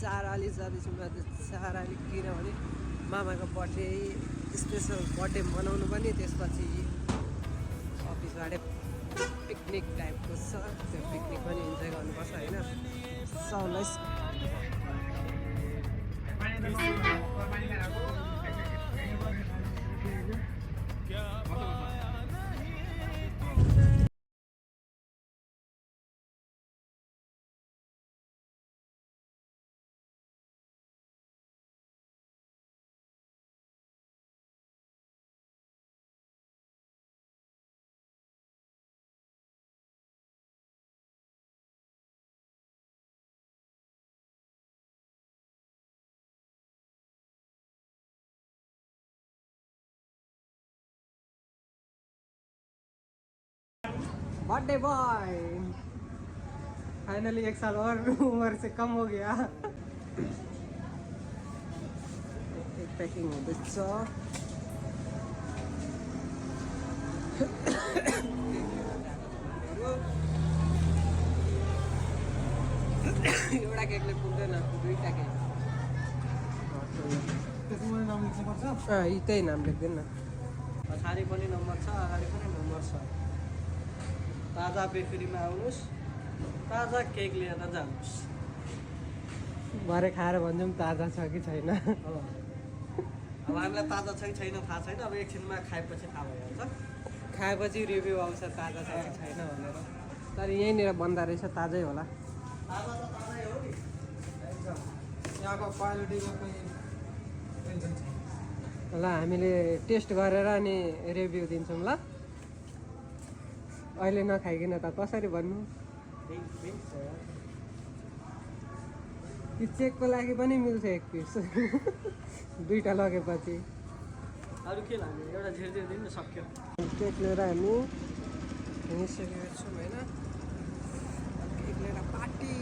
चाराली जाँदैछु म चाराली किनभने मामाको बर्थडे स्पेसल बर्थडे मनाउनु पनि त्यसपछि अफिसबाट पिकनिक टाइपको छ त्यो पिकनिक पनि इन्जोय गर्नुपर्छ होइन सबलाई बर्थडे बॉय फाइनली 1 साल और उम्र से कम हो गया एक पैकिंग हुँदैछ एउटा केकले पुग्दैन दुईटा केक त्यही नाम लेख्दैन न पछाडि पनि नम्बर छ अगाडि पनि नम्बर छ ताजा बेकरीमा आउनुहोस् ताजा केक लिएर जानुहोस् भरे खाएर भन्छौँ ताजा छ कि छैन अब हामीलाई ताजा छ कि छैन थाहा छैन अब एकछिनमा खाएपछि थाहा भइहाल्छ खाएपछि रिभ्यू आउँछ ताजा छ कि छैन भनेर तर यहीँनिर बन्दा रहेछ ताजै होला ताजा त ताजै हो नि यहाँको क्वालिटीको पनि ल हामीले टेस्ट गरेर अनि रिभ्यू दिन्छौँ ल अहिले नखाइकन त कसरी भन्नु त्यो चेकको लागि पनि मिल्छ 1 पिस दुईटा लगेपछि अरू के लाग्यो एउटा झिरझिर दिन सक्यो केक लिएर हामी हिँडिसकेका छौँ होइन केक लिएर पार्टी